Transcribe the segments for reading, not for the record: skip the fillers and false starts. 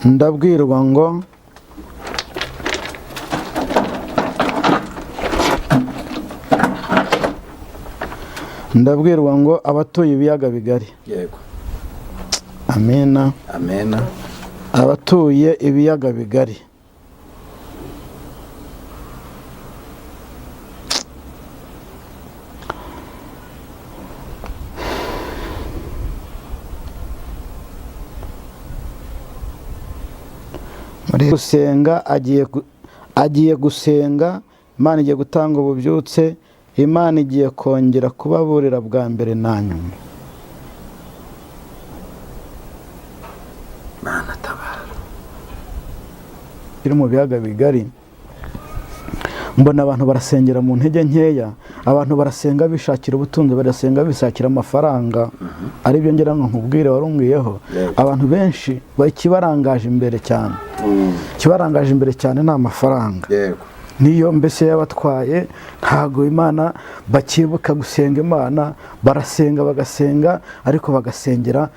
ndabwirwa ngo abatuye ibiyaga bigari. Yego. Amena. Amena. Abatuye ibiyaga bigari. Muri gusenga agiye gusenga, Imana igiye gutanga ububyutse, Imana igiye kongera kubaburira bwa mbere na nyuma. Mana tabara. Iri mu biyaga bigari, mbona abantu barasengera mu ntege nkeya, abantu barasenga bishakira ubutunzi, barasenga bishakira amafaranga. Ari byo ngira ngo nkubwire warumbwiyeho. Abantu benshi bakibarangaje imbere cyane. Kibarangaje imbere cyane ni amafaranga. Yego. Niyo mbese yabatwaye, ntago Imana bakibuka gusenga Imana, barasenga bagasenga ariko bagasengera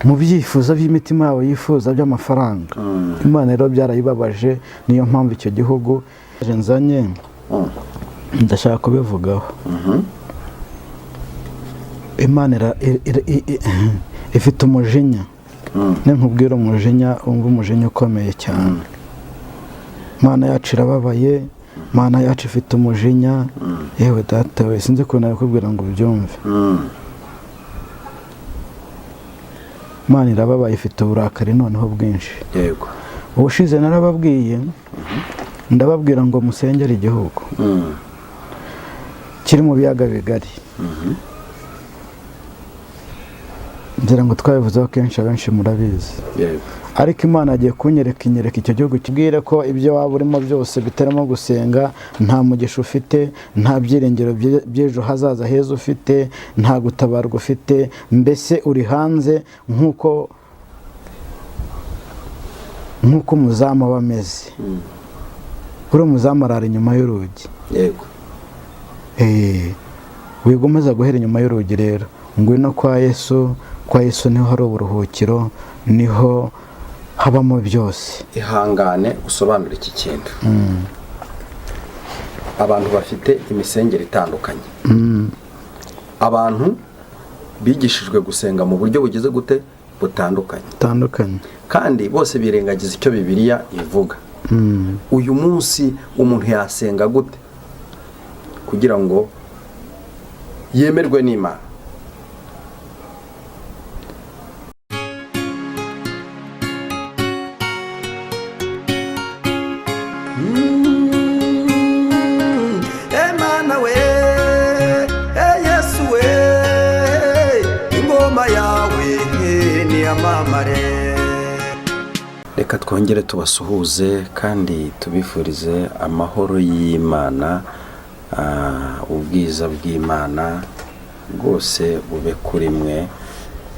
mu byifuzo by'imitima yabo yifuza by'amafaranga. Imana rero byarayibabaje, niyo mpamvu icyo gihugu nzanye ndashaka kubivugaho. Imana ifite umujinya. Nkubwira umujinya, umva umujinya ukomeye cyane. Imana yacu irababaye, Imana yacu ifite umujinya. Yewe data we, sinzi ukuntu nakubwira ngo ubyumve. Imana irababaye, ifite uburakari noneho bwinshi. Yego. Ubushize narababwiye, ndababwira ngo musengere igihugu kiri mu biyaga bigari. Ngira ngo twabivuzeho kenshi, abenshi murabizi. Yego. Ariko Imana agiye kunyereka icyo gihugu, kibwire ko ibyo waba urimo byose bitarimo gusenga, nta mugisha ufite, nta byiringiro by'ejo hazaza heza ufite, nta gutabarwa ufite, mbese uri hanze nk'uko umuzamu aba ameze. Uri umuzamu arara inyuma y'urugi. Yego. Wigomeza guhera inyuma y'urugi rero. Ngwino kwa Yesu niho hari uburuhukiro, niho habamo byose. Ihangane usobanura iki kintu. Abantu bafite imisengere itandukanye. Abantu bigishijwe gusenga mu buryo bugeze gute butandukanye. Kandi bose birengagiza icyo Bibiliya ivuga. Uyu munsi umuntu yasenga gute kugira ngo yemerwe n'Imana? Emana we, Yesu we, ingoma yawe ni amamare. Reka twongere tubasuhuze kandi tubifurize amahoro y'Imana, ubwiza bw'Imana bwose bube kuri mwe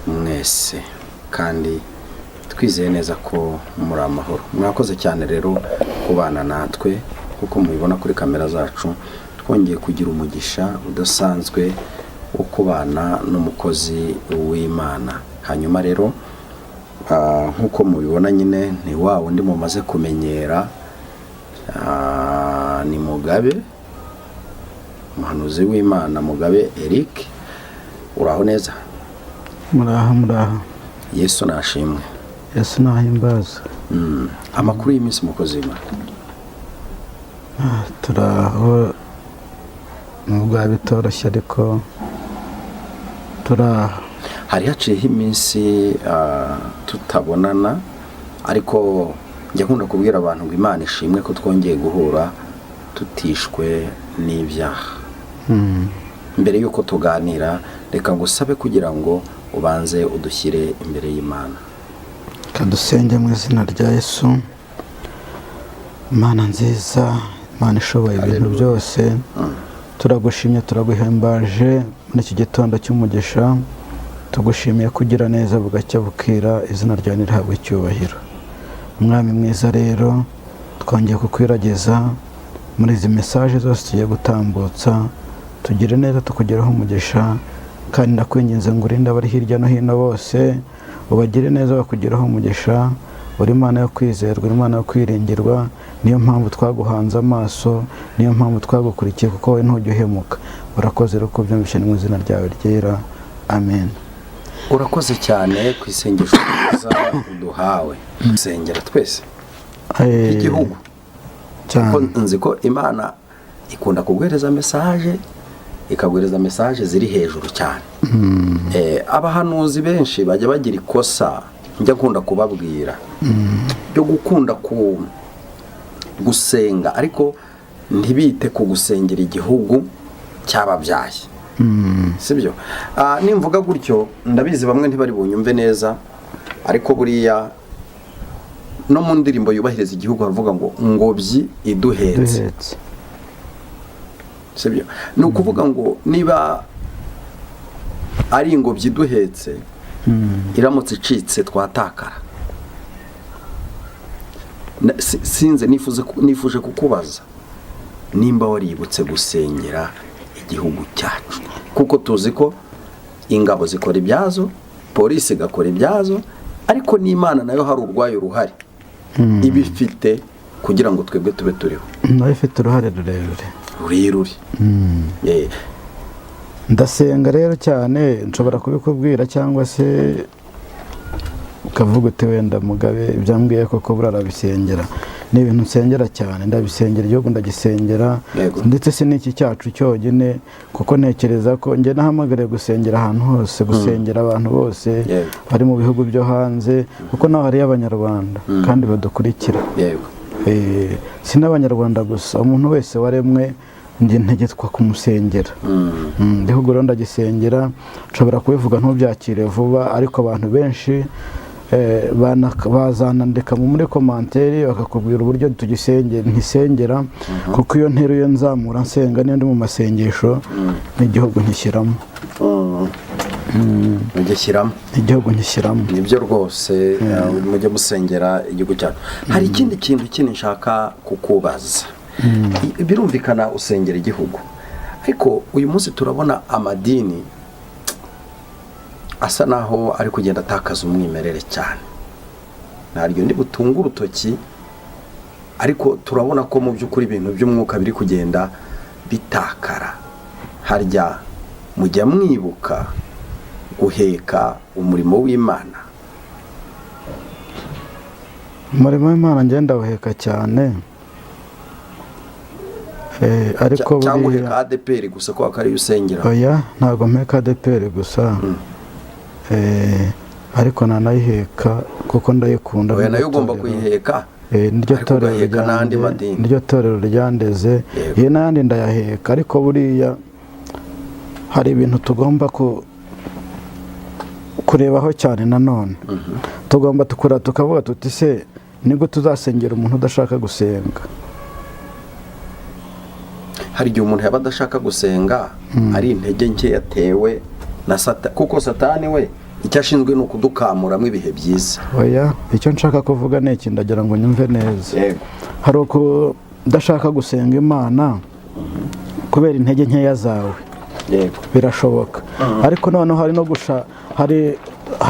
mwese, kandi twizeye neza ko muri amahoro. Mwakoze cyane rero kubana natwe, kuko mubibona kuri kamera zacu twongeye kugira umugisha udasanzwe wo kubana n'umukozi w'Imana. Hanyuma rero nk'uko mubibona nyine ni wa wundi mumaze kumenyera, ni Mugabe, umuhanuzi w'Imana Mugabe Eric. Uraho neza? Muraho. Yesu nashimwe. Yesu nahimbaza. Amakuru y'iminsi mukozi w'Imana? Turaho, nubwo bitoroshye ariko turaho. Hari haciyeho iminsi tutabonana, ariko njya nkunda kubwira abantu ngo Imana ishimwe ko twongeye guhura tutishwe n'ibyaha. Mbere yuko tuganira, reka ngusabe kugira ngo ubanze udushyire imbere y'Imana. Kadusenge mu izina rya Yesu. Imana nziza, Imana ishoboye ibintu byose, turagushimye, turaguhimbaje muri iki gitondo cy'umugisha. Tugushimiye kugira neza bugacya bukira, izina ryawe nirihabwe icyubahiro. Mwami mwiza rero, twongeye kukwirageza muri izi mesaje zose tugiye gutambutsa. Tugire neza, tukugeraho umugisha, kandi nakwinginze ngo urinde abari hirya no hino bose, ubagire neza bakugeraho umugisha, uri Imana yo kwizerwa, uri Imana yo kwiringirwa. Niyo mpamvu twaguhanze amaso, niyo mpamvu twagukurikiye, kuko wowe ntujya uhemuka. Urakoze rero ko byumvishe mu izina ryawe ryera, amen. urakoze cyane ku isengesho ryiza uduhawe. Sengera twese igihugu, kuko nzi ko Imana ikunda kuguhereza mesaje, ikaguhereza mesaje ziri hejuru cyane. Abahanuzi benshi bajya bagira ikosa njya nkunda kubabwira byo gukunda gusenga ariko ntibite ku gusengera igihugu cyababyaye. Sibyo? Nimvuga gutyo ndabizi bamwe ntibari bunyumve neza, ariko buriya no mu ndirimbo yubahiriza igihugu havuga ngo ngobyi iduhetse. Sibyo? Ni ukuvuga ngo niba ari ingobyi iduhetse iramutse icitse twatakara. Sinze nifuje kukubaza nimba waributse gusengera igihugu cyacu, kuko tuzi ko ingabo zikora ibyazo, polisi igakora ibyazo, ariko n'Imana nayo hari urwayo ruhari ibifite kugira ngo twebwe tube turiho. Nayo ifite uruhare rurerure. Ndasenga rero cyane, nshobora kubikubwira cyangwa se ukavuga uti wenda Mugabe ibyambwiye koko burarabisengera. Ni ibintu nsengera cyane, ndabisengera igihugu, ndagisengera, ndetse si n'iki cyacu cyonyine, kuko ntekereza ko njye nahamagariye gusengera ahantu hose, gusengera abantu bose bari mu bihugu byo hanze, kuko naho hari Abanyarwanda kandi badukurikira. Si n'Abanyarwanda gusa, umuntu wese waremwe njye ntegetswa kumusengera. Igihugu rero ndagisengera, nshobora kubivuga ntubyakire vuba, ariko abantu benshi bazanandika muri komanteri bakakubwira uburyo ntisengera, kuko iyo nteruye nzamura nsenga niyo ndi mu masengesho n'igihugu nkishyiramo. Igihugu nkishyiramo. Nibyo rwose, mujye musengera igihugu cyacu. Hari ikindi kintu kindi nshaka kukubaza. Birumvikana usengera igihugu, ariko uyu munsi turabona amadini asa naho ari kugenda atakaza umwimerere cyane. Ntaryo ndi butunga urutoki, ariko turabona ko mu by'ukuri ibintu by'umwuka biri kugenda bitakara. Harya mujya mwibuka guheka umurimo w'Imana? Umurimo w'Imana ngenda uheka cyane, ariko cyangwa uheka ADPR gusa ko akari usengera? Oya, ntabwo mpeka ADPR gusa. Ariko nanayiheka kuko ndayikunda. Oya, nayo ugomba kuyiheka. Niryo torero ryandeze, ye n'ayandi ndayaheka, ariko buriya hari ibintu tugomba kurebaho cyane. Nanone tugomba tukavuga tuti se nibwo tuzasengera umuntu udashaka gusenga? Hari igihe umuntu yaba adashaka gusenga ari intege nke yatewe na Satani, kuko Satani we icyo ashinzwe ni ukudukamuramo ibihe byiza. Oya, icyo nshaka kuvuga ni iki, ndagira ngo nyumve neza. Hari uko udashaka gusenga Imana kubera intege nkeya zawe, birashoboka. Ariko noneho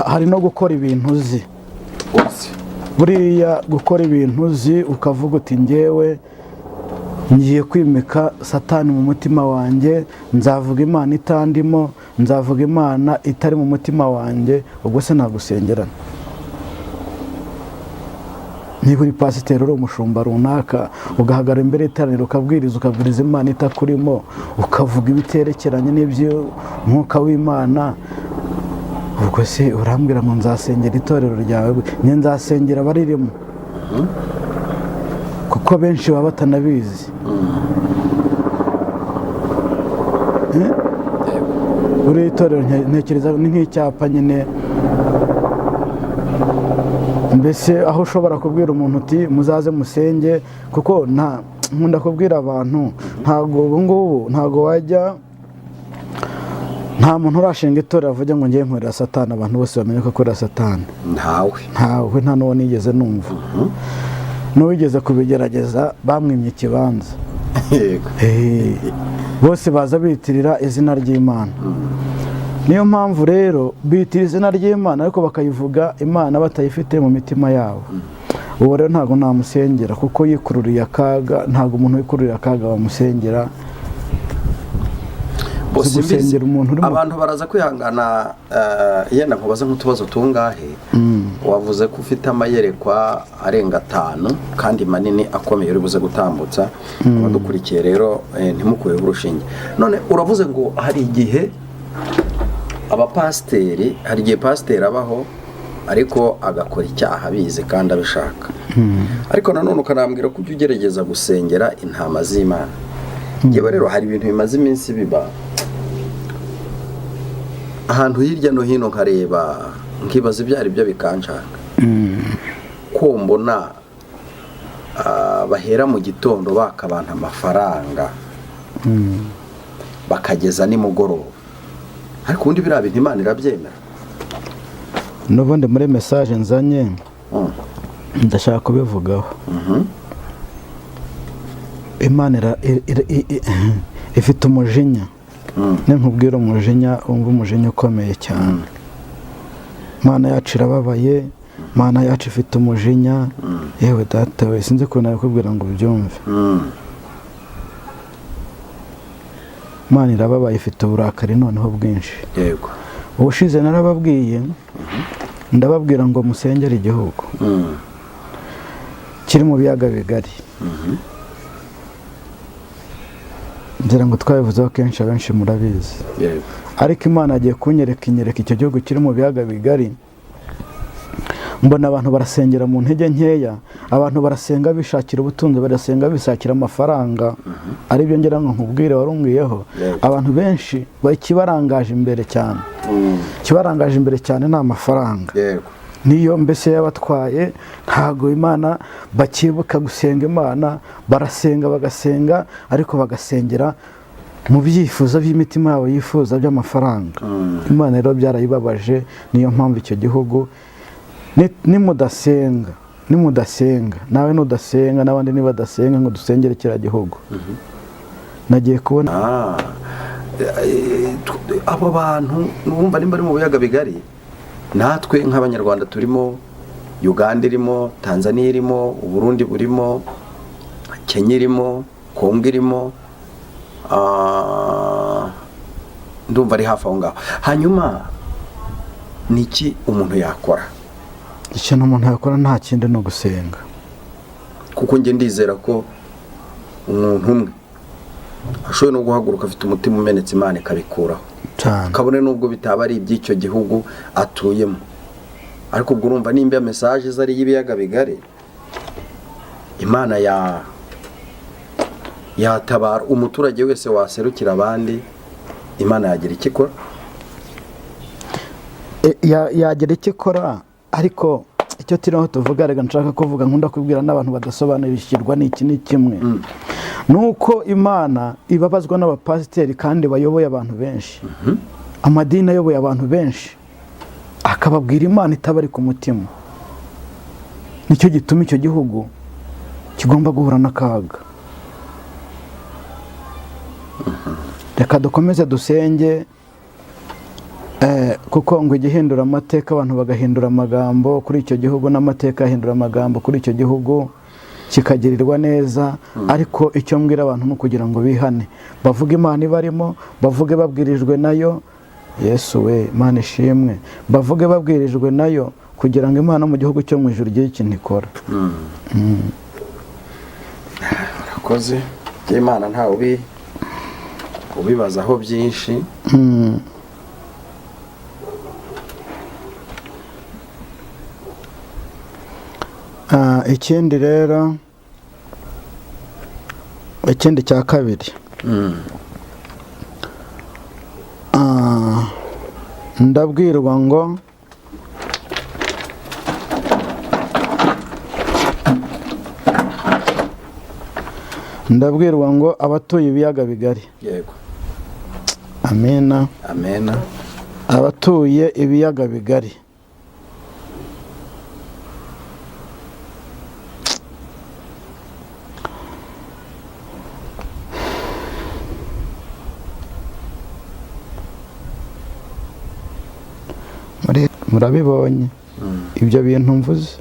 hari no gukora ibintu uzi. Buriya gukora ibintu uzi ukavuga uti njyewe ngiye kwimika Satani mu mutima wanjye, nzavuga Imana itandimo, nzavuga Imana itari mu mutima wanjye, ubwo se nagusengerana? Niba uri pasiteri, uri umushumba runaka, ugahagarara imbere y'iteraniro ukabwiriza Imana itakurimo, ukavuga ibiterekeranye n'iby'umwuka w'Imana, ubwo se urambwira ngo nzasengera itorero ryawe? Njye nzasengera abaririmo, kuko benshi baba batanabizi. Buri itorero ntekereza ni nk'icyapa nyine, mbese aho ushobora kubwira umuntu uti muzaze musenge, kuko nkunda kubwira abantu ntabwo ubu ngubu ntabwo wajya, nta muntu urashinga itorero avuge ngo ngiye nkorera Satani abantu bose bamenye ko akorera Satani. Ntawe, nta n'uwo nigeze numva. N'uwigeze kubigerageza bamwimye ikibanza. Bose baza bitirira izina ry'Imana. Niyo mpamvu rero bitira izina ry'Imana ariko bakayivuga Imana batayifite mu mitima yabo. uwo rero ntabwo namusengera kuko yikururiye akaga, ntabwo umuntu wikururiye akaga wamusengera. Bose gusengera umuntu uri abantu baraza kwihangana. Yenda nkubaza nk'utubazo tungahe. Wavuze ko ufite amayerekwa arenga 5 kandi manini akomeye uri buze gutambutsa abadukurikiye, rero ntimukuyeho urushinge. None uravuze ngo hari igihe abapasiteri, hari igihe pasiteri abaho ariko agakora icyaha bize kandi abishaka, ariko nanone ukanambwira ko ujya ugerageza gusengera intama z'Imana. Yewe rero hari ibintu bimaze iminsi biba ahantu hirya no hino, nkareba nkibaza ibyo ari byo bikanshaka. Ko mbona bahera mu gitondo bakabanta amafaranga bakageza nimugoroba, ariko ubundi biriya bintu Imana irabyemera? N'ubundi muri message nzanye ndashaka kubivugaho. Imana ifite umujinya. Nkubwira umujinya, umva umujinya ukomeye cyane. Imana yacu irababaye, Imana yacu ifite umujinya. Yewe data we, sinzi ko nabikubwira ngo ubyumve. Imana irababaye, ifite uburakari noneho bwinshi. Yego. Ubushize narababwiye, ndababwira ngo musengere igihugu kiri mu biyaga bigari. Ngira ngo twabivuzeho kenshi, abenshi murabizi. Ariko Imana agiye kunyereka icyo gihugu kiri mu biyaga bigari. Mbona abantu barasengera mu ntege nkeya, abantu barasenga bishakira ubutunzi, barasenga bishakira amafaranga. Ari byo ngira ngo nkubwire warumwiyeho. Abantu benshi bakibarangaje imbere cyane. Kibarangaje imbere cyane nta mafaranga. Niyo mbese yabatwaye, ntago Imana bakibuka gusenga Imana, barasenga bagasenga ariko bagasengera mu byifuzo by'imitima yabo yifuza by'amafaranga. Imana rero byarayibabaje. Niyo mpamvu icyo gihugu nimudasenga nawe nudasenga n'abandi nibadasenga ngo dusengere kiriya gihugu. Nagiye kubona abo bantu numva nimba ari mu biyaga bigari, natwe nk'abanyarwanda turimo, Uganda irimo, Tanzania irimo, Uburundi burimo, Kenya irimo, Kongo irimo, ndumva ari hafi aho ngaho. Hanyuma niki umuntu yakora? Ikintu umuntu yakora nta kindi no gusenga, kuko nge ndizera ko umuntu umwe ashoboye no guhaguruka afite umutima umenetse, Imana ikabikuraho kabone nubwo bitaba ari iby'icyo gihugu atuyemo. Ariko ubwo urumva nimba message zari y'ibiyaga bigari, Imana yatabara umuturage wese waserukira abandi. Imana yagira iki ikora? Yagira iki ikora, ariko icyo turiho tuvuga, rega nshaka kuvuga, nkunda kubwira n'abantu badasobanukirwa n'iki ni kimwe. Nuko Imana ibabazwa n'abapasiteri kandi bayoboye abantu benshi. Amadini ayoboye abantu benshi, akababwira Imana itabari ku mutima. Nicyo gituma icyo gihugu kigomba guhura n'akaga. Reka dukomeze dusenge, kuko ngo igihindura amateka abantu bagahindura amagambo kuri icyo gihugu, n'amateka ahindura amagambo kuri icyo gihugu kikagirirwa neza. Ariko icyo mbwira abantu ni ukugira ngo bihane, bavuge Imana ibarimo, bavuge babwirijwe nayo. Yesu we, Imana ishimwe, bavuge babwirijwe nayo kugira ngo Imana mu gihugu cyo mu ijuru igire ikintu ikora. Urakoze. Imana ntawe ubibazaho byinshi. Ikindi rero, ikindi cya kabiri, ndabwirwa ngo abatuye ibiyaga bigari. Yego. Amena. Amena. Abatuye ibiyaga bigari, murabibonye ibyo bintu mvuze.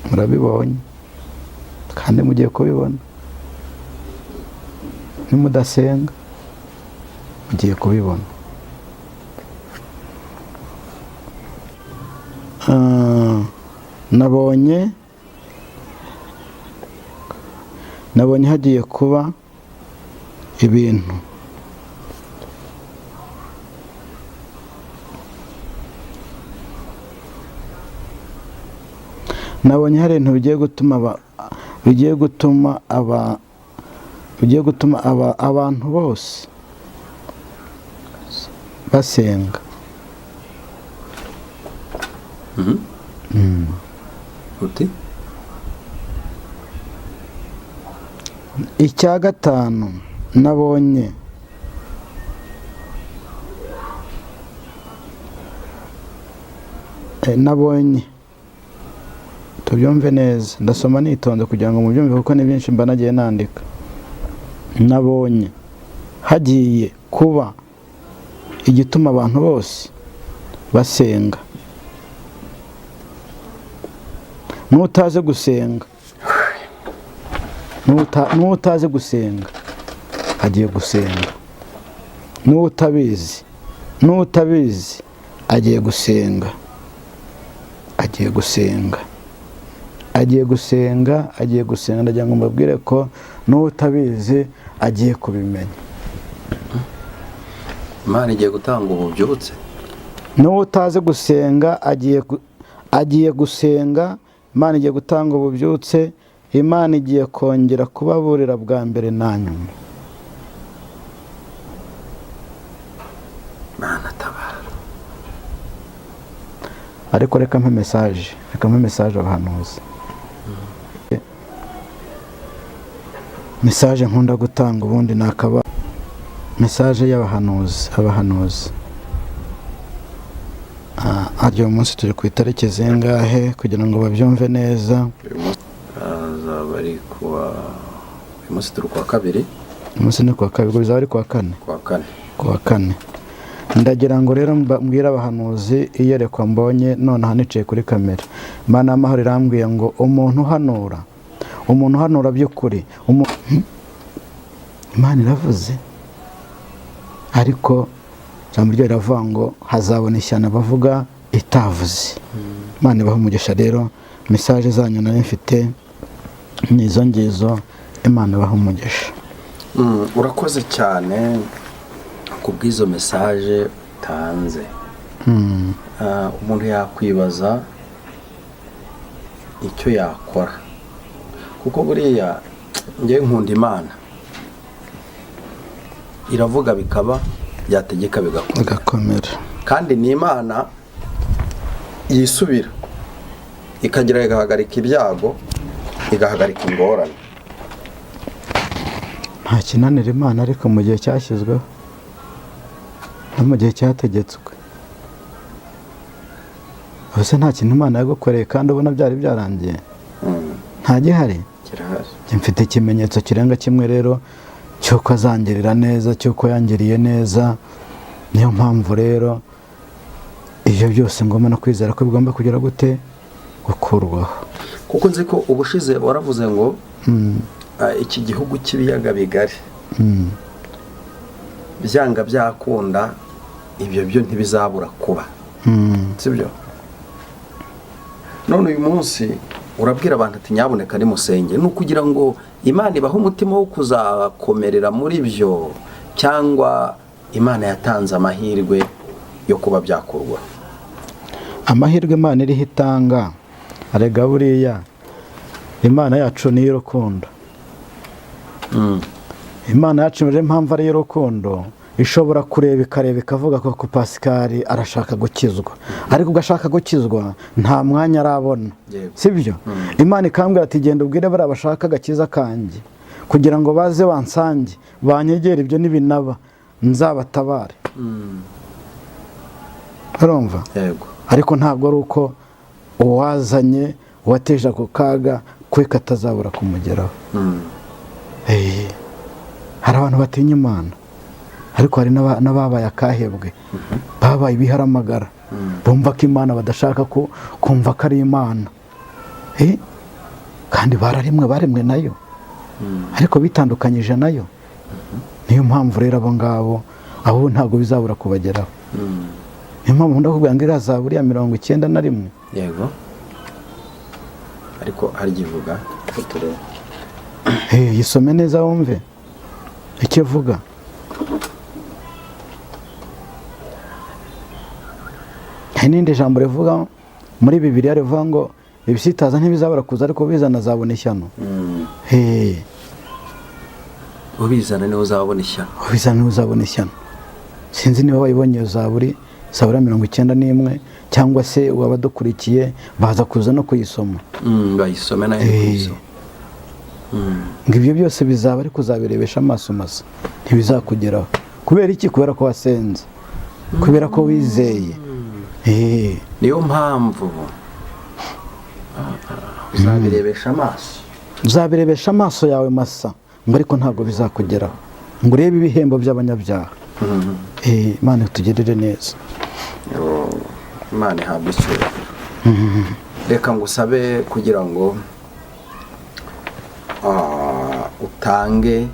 murabibonye kandi mugiye kubibona. Nimudasenga mugiye kubibona. nabonye hagiye kuba ibintu hari ibintu bigiye gutuma abantu bose basenga. uti icya gatanu nabonye tubyumve neza, ndasoma nitonze kugira ngo mubyumve kuko ni byinshi mba nagiye nandika. Nabonye hagiye kuba igituma abantu bose basenga. N'utaze gusenga agiye gusenga. N'utabizi agiye gusenga. Ndagira ngo mbabwire ko n'utabizi agiye kubimenya. Imana igiye gutanga ububyutse. N'utaze gusenga agiye gusenga. Imana igiye gutanga ububyutse. Imana igiye kongera kubaburira bwa mbere na nyuma. Mana tabara. Ariko reka mpe message abahanuzi. Message nkunda gutanga ubundi nakaba message y'abahanuzi. Aryo munsi turi ku itariki zingahe kugira ngo babyumve neza? Bari kuwa umunsi turi kwa kabiri. Umunsi ni kwa kabiri, bizaba ari kwa kane. Kwa kane. Ndagira ngo rero mbwira abahanuzi iyerekwa mbonye none hanicaye kuri kamera. Imana y'amahoro irambwiye ngo umuntu uhanura by'ukuri. Imana iravuze ariko jambo ryo riravuga ngo hazabona ishyano bavuga itavuze. Imana ibahe umugisha rero. Message zanyu nari mfite nizo ngizo. Imana ibahe umugisha. Urakoze cyane kubw'izo message utanze. Umuntu yakwibaza icyo yakora, kuko buriya ngiye nkunda Imana, iravuga bikaba, yategeka bigakomera. Kandi ni Imana yisubira ikagira igahagarika ibyago, igahagarika ingorane. Nta kinanira Imana ariko mu gihe cyashyizweho no mu gihe cyategetswe. Ubuse nta kintu Imana yagukoreye kandi ubona byari byarangiye? Nta gihari. Mfite ikimenyetso kirenga kimwe rero cyuko azangirira neza, cyuko yangiriye neza. Niyo mpamvu rero ibyo byose ngomba no kwizera ko bigomba kugera gute gukurwaho. Kuko nzi ko ubushize waravuze ngo iki gihugu cy'ibiyaga bigari byanga byakunda ibyo byo ntibizabura kuba. Sibyo? None uyu munsi urabwira abantu ati nyaboneka ni musenge, no kugira ngo Imana ibahe umutima wo kuzakomerera muri byo, cyangwa Imana yatanze amahirwe yo kuba byakorwa? Amahirwe Imana iriho itanga, arega buriya Imana yacu ni y'urukundo. Imana yacu rero impamvu ari y'urukundo, ishobora kureba ikareba ikavuga ko Pascal arashaka gukizwa, ariko ugashaka gukizwa nta mwanya arabona. Sibyo? Imana ikambwira ati genda ubwire bari abashaka agakiza kanjye kugira ngo baze bansange banyegere, ibyo nibinaba nzabatabare. Urumva? Yego. Ariko ntabwo ari uko uwazanye uwateje ako kaga kwe katazabura kumugeraho. Hari abantu batinya Imana, ariko hari n'ababaye akahebwe, babaye ibiharamagara, bumva ko Imana badashaka kumva ko ari Imana. kandi baremwe nayo, ariko bitandukanyije nayo. Niyo mpamvu rero abo ngabo abo ntabwo bizabura kubageraho. Niyo mpamvu ndakubwira ngo iriya Zaburi ya 91. Yego, ariko haryivuga turebe. Yisome neza wumve icyo vuga. N'indi jambo rivuga muri Bibiliya rivuga ngo ibisitaza ntibizabura kuza ariko bizana zabona ishyano. Ubizana niho uzabona ishyano. Ubizana niho uzabona ishyano. Sinzi niba wayibonye iyo Zaburi 91 cyangwa se wabadukurikiye baza kuza no kuyisoma. Bayisome nayo kuyisoma. Ngo ibyo byose bizaba ari kuzabirebesha amaso masa, ntibizakugeraho. Kubera iki? Kubera ko wasenze, kubera ko wizeye. Niyo mpamvu uzabirebesha amaso, uzabirebesha amaso yawe masa, ngo ariko ntabwo bizakugeraho, ngo urebe ibihembo by'abanyabyaha. Imana itugirire neza. Imana ihabwe icyubahiro. Reka ngusabe kugira ngo utange,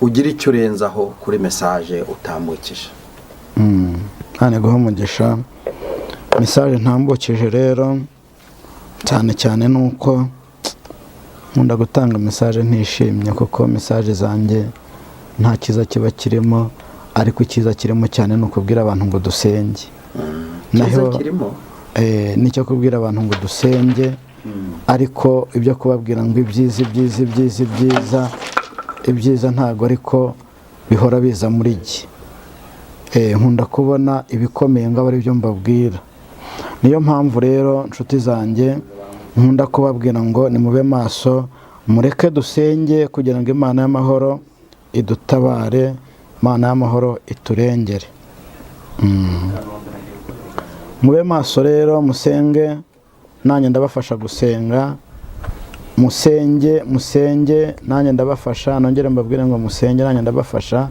ugire icyo urenzaho kuri message utambukije. Hane guha umugisha. Message ntambukije rero cyane cyane nuko nkunda gutanga message ntishimye, kuko message zanjye nta kiza kiba kirimo, ariko ikiza kirimo cyane no kubwira abantu ngo dusenge. Naho kirimo nicyo kubwira abantu ngo dusenge, ariko ibyo kubabwira ngo ibyiza ntago ariko bihora biza muri gi. Nkunda kubona ibikomeye ngo ari byo mbabwira. Niyo mpamvu rero nshuti zanjye nkunda kubabwira ngo nimube maso, mureke dusenge kugira ngo Imana y'amahoro idutabare, Imana y'amahoro iturengere. Mube maso rero, musenge, nanjye ndabafasha gusenga. Musenge nanjye ndabafasha, nongere mbabwire ngo musenge nanjye ndabafasha.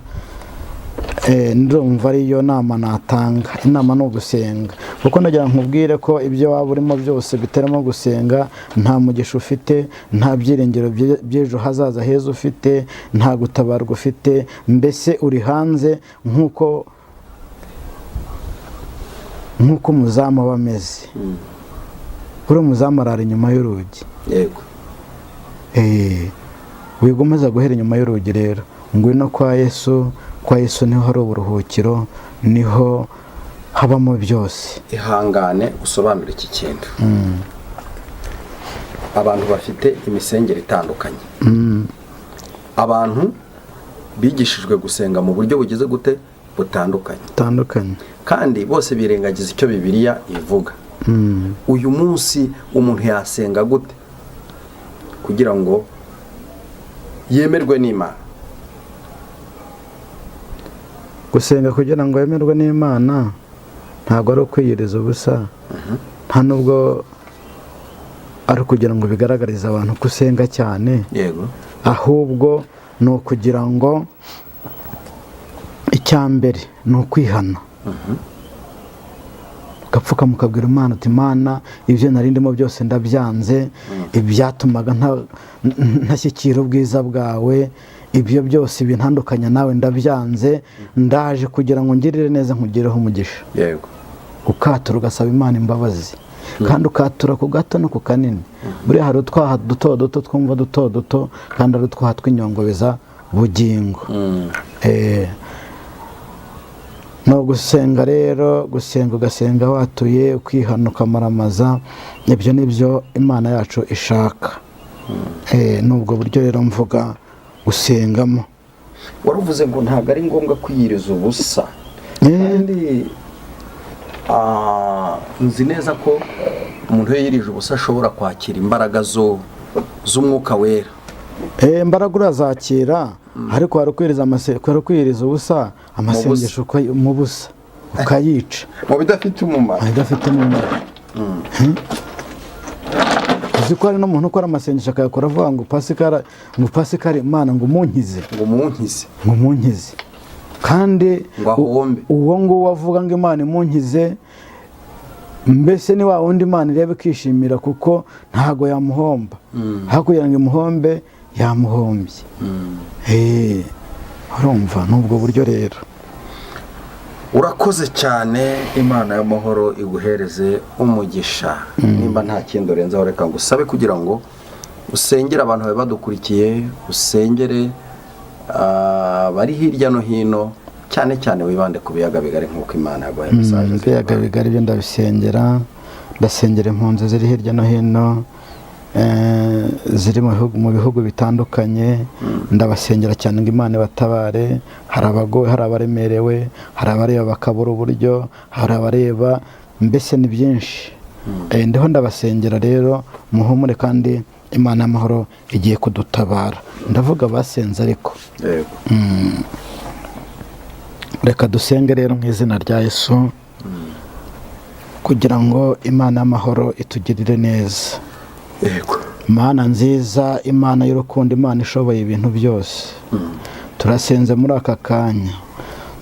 Ndumva ariyo nama natanga. Inama no gusenga, kuko ndagira nkubwire ko ibyo waba urimo byose biteramo gusenga nta mugisha ufite, nta byiringiro by'ejo hazaza heza ufite, nta gutabarwa ufite, mbese uri hanze nk'uko umuzamu aba ameze. Uri umuzamu arara inyuma y'urugi. Yego. Wigomeza guhera inyuma y'urugi rero, ngwino kwa Yesu. Kwa Yesu niho hari uburuhukiro, niho habamo byose. Ihangane usobanura iki kintu. Abantu bafite imisengere itandukanye. Abantu bigishijwe gusenga mu buryo bugeze gute butandukanye. Kandi bose birengagiza icyo Bibiliya ivuga. Uyu munsi umuntu yasenga gute kugira ngo yemerwe n'Imana? Gusenga kugira ngo yemerwe n'Imana ntabwo ari ukwiyiriza ubusa, nta nubwo ari kugira ngo bigaragarize abantu ko usenga cyane. Yego. Ahubwo ni ukugira ngo icyambere ni ukwihana. Ugapfuka mukabwira Imana uti Imana, ibyo narindimo byose ndabyanze, ibyatumaga ntashyikira ubwiza bwawe, ibyo byose bintandukanya nawe ndabyanze, ndaje kugira ngo ngirire neza nkugireho umugisha. Yego. Ukatura ugasaba Imana imbabazi, kandi ukatura ku gato no ku kanini. Buri hari utwaha duto twumva duto, kandi ari utwaha twinyongobeza bugingo. No gusenga rero, gusenga ugasenga watuye, ukihana ukamaramaza, ibyo nibyo Imana yacu ishaka. Nubwo buryo rero mvuga usengamo. Waruvuze ngo ntabwo ari ngombwa kwiyiriza ubusa. Kandi nzi neza ko umuntu yirije ubusa ashobora kwakira imbaraga z'umwuka wera. Imbaraga urazakira, ariko kwiyiriza ubusa amasengesho mu busa ukayica mu bidafite umumaro. Uzi ko hari n'umuntu ukora amasengesho akayakora avuga ngo Pasikari Imana ngo munkize. Kandi uwo nguwo avuga ngo Imana imunkize mbese ni wa wundi Imana ireba ikishimira kuko ntago yamuhomba hakugira ngo imuhombe yamuhombye. urumva n'ubwo buryo rero. urakoze cyane, Imana y'amahoro iguhereze umugisha. nimba nta kindi urenzaho reka ngusabe kugira ngo usengere abantu bawe badukurikiye, usengere bari hirya no hino, cyane cyane wibande ku biyaga bigari nk'uko Imana yaguhaye message. Ibiyaga bigari byo ndabisengera, ndasengera impunzi ziri hirya no hino ziri mu bihugu bitandukanye, ndabasengera cyane ngo Imana batabare. Hari abagowe, hari abaremerewe, hari abareba bakabura uburyo, hari abareba, mbese ni byinshi. Ndiho ndabasengera rero, muhumure kandi Imana y'amahoro igiye kudutabara. Ndavuga basenze ariko reka dusenge rero mu izina rya Yesu kugira ngo Imana y'amahoro itugirire neza. Mana nziza, Imana y'urukundo, Imana ishoboye ibintu byose, turasenze muri aka kanya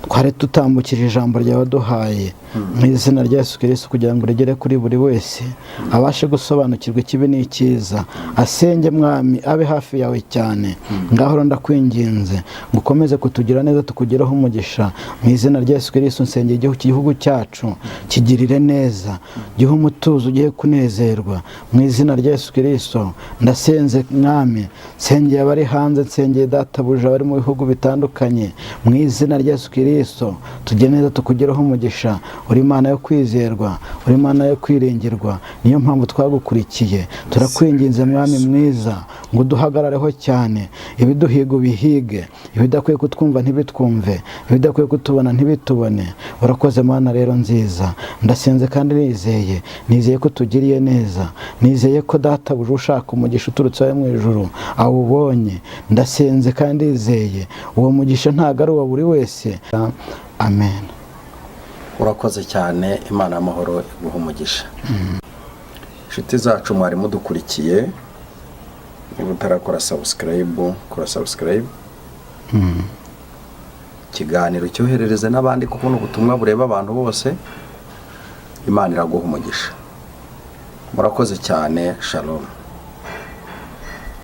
twari tutambukije ijambo ryawe duhaye mu izina rya Yesu Kristo kugira ngo rigere kuri buri wese abashe gusobanukirwa ikibi n'icyiza, asenge Mwami abe hafi yawe cyane. Ngaho ndakwinginze ngo ukomeze kutugira neza, tukugeraho umugisha mu izina rya Yesu Kristo. Nsengeye igihugu cyacu kigirire neza, gihe umutuzo, ugiye kunezerwa mu izina rya Yesu Kristo. Ndasenze Mwami, nsengeye abari hanze, nsengeye databuja bari mu bihugu bitandukanye mu izina rya Yesu Kristo. Tugire neza, tukugeraho umugisha. Uri Imana yo kwizerwa, uri Imana yo kwiringirwa, niyo mpamvu twagukurikiye. Turakwinginze Mwami mwiza ngo duhagarareho cyane, ibiduhiga ubihige, ibidakwiye kutwumva ntibitwumve, ibidakwiye kutubona ntibitubone. Urakoze Mana rero nziza, ndasenze kandi nizeye ko tugiriye neza, nizeye ko databuja ushaka umugisha uturutse mu ijuru awubonye. Ndasenze kandi nizeye uwo mugisha ntago ari uwa buri wese. Amen. urakoze cyane, Imana y'amahoro iguha umugisha. inshuti zacu mwari mudukurikiye, niba utarakora subscribe, kora subscribe. ikiganiro cyoherereze n'abandi kuko ubutumwa bureba abantu bose. Imana iraguha umugisha. murakoze cyane. Shalom.